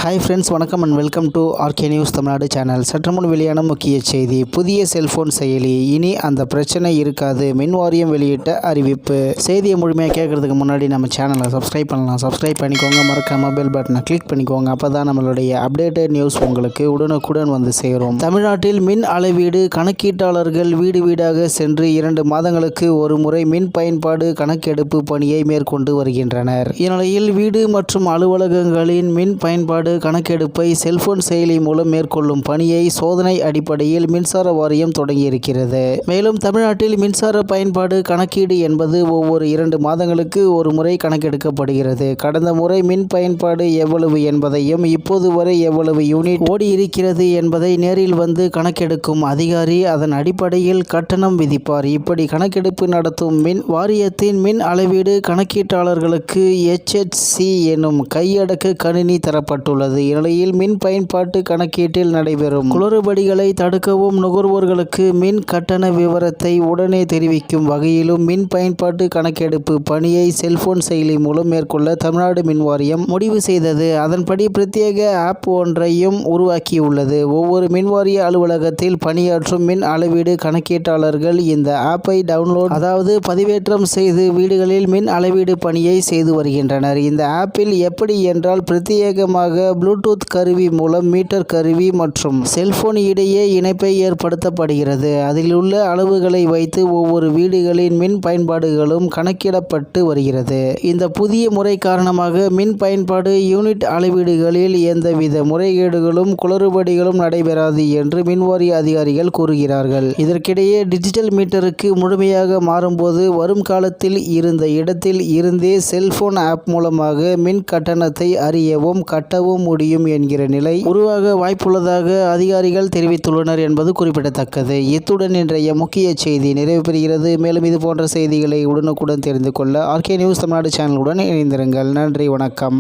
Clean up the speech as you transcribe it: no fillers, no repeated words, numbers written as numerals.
Hi friends, வணக்கம் and welcome to RK news Tamil Nadu channel. சற்று முன் வெளியான முக்கிய செய்தி. புதிய செல்போன் செயலி, இனி அந்த பிரச்சனை இருக்காது. மின் வாரியம் வெளியிட்ட அறிவிப்பு. செய்தியை முழுமையாக கேட்கறதுக்கு முன்னாடி நம்ம சேனலை சப்ஸ்கிரைப் பண்ணலாம். சப்ஸ்கிரைப் பண்ணிக்கோங்க. மறக்காம பெல் பட்டனை கிளிக் பண்ணிக்கோங்க. அப்போ தான் நம்மளுடைய அப்டேட்டட் நியூஸ் உங்களுக்கு உடனுக்குடன் வந்து சேரும். தமிழ்நாட்டில் மின் அளவீடு கணக்கீட்டாளர்கள் வீடு வீடாக சென்று 2 மாதங்களுக்கு ஒரு முறை மின் பயன்பாடு கணக்கெடுப்பு பணியை மேற்கொண்டு வருகின்றனர். இந்நிலையில் வீடு மற்றும் அலுவலகங்களின் மின் பயன்பாடு கணக்கெடுப்பை செல்போன் செயலி மூலம் மேற்கொள்ளும் பணியை சோதனை அடிப்படையில் மின்சார வாரியம் தொடங்கியிருக்கிறது. மேலும் தமிழ்நாட்டில் மின்சார பயன்பாடு கணக்கீடு என்பது ஒவ்வொரு 2 மாதங்களுக்கு ஒரு முறை கணக்கெடுக்கப்படுகிறது. கடந்த முறை மின் பயன்பாடு எவ்வளவு என்பதையும் இப்போது வரை எவ்வளவு யூனிட் ஓடி இருக்கிறது என்பதை நேரில் வந்து கணக்கெடுக்கும் அதிகாரி அதன் அடிப்படையில் கட்டணம் விதிப்பார். இப்படி கணக்கெடுப்பு நடத்தும் மின் வாரியத்தின் மின் அளவீடு கணக்கீட்டாளர்களுக்கு HHC எனும் கையடக்க கணினி தரப்பட்டுள்ளது. இந்நிலையில் மின் பயன்பாட்டு கணக்கீட்டில் நடைபெறும் குளறுபடிகளை தடுக்கவும் நுகர்வோர்களுக்கு மின் கட்டண விவரத்தை உடனே தெரிவிக்கும் வகையிலும் மின் பயன்பாட்டு கணக்கெடுப்பு பணியை செல்போன் செயலி மூலம் மேற்கொள்ள தமிழ்நாடு மின் வாரியம் முடிவு செய்தது. அதன்படி பிரத்யேக ஆப் ஒன்றையும் உருவாக்கியுள்ளது. ஒவ்வொரு மின்வாரிய அலுவலகத்தில் பணியாற்றும் மின் அளவீடு கணக்கீட்டாளர்கள் இந்த ஆப்பை டவுன்லோட் அதாவது பதிவேற்றம் செய்து வீடுகளில் மின் அளவீடு பணியை செய்து வருகின்றனர். இந்த ஆப்பில் எப்படி என்றால் பிரத்யேகமாக ப்ளூடூத் கருவி மூலம் மீட்டர் கருவி மற்றும் செல்போன் இடையே இணைப்பை ஏற்படுத்தப்படுகிறது. அதில் உள்ள அளவுகளை வைத்து ஒவ்வொரு வீடுகளின் மின் பயன்பாடுகளும் கணக்கிடப்பட்டு வருகிறது. இந்த புதிய முறை காரணமாக மின் பயன்பாடு யூனிட் அளவீடுகளில் எந்தவித முறைகேடுகளும் குளறுபடிகளும் நடைபெறாது என்று மின்வாரிய அதிகாரிகள் கூறுகிறார்கள். இதற்கிடையே டிஜிட்டல் மீட்டருக்கு முழுமையாக மாறும்போது வரும் காலத்தில் இருந்த இடத்தில் இருந்தே செல்போன் ஆப் மூலமாக மின் கட்டணத்தை அறியவும் கட்டவும் முடியும் என்கிற நிலை உருவாக வாய்ப்புள்ளதாக அதிகாரிகள் தெரிவித்துள்ளனர் என்பது குறிப்பிடத்தக்கது. இத்துடன் இன்றைய முக்கிய செய்தி நிறைவு பெறுகிறது. மேலும் இது போன்ற செய்திகளை உடனுக்குடன் தெரிந்து கொள்ள ஆர்கே நியூஸ் தமிழ்நாடு சேனலுடன் இணைந்திருங்கள். நன்றி, வணக்கம்.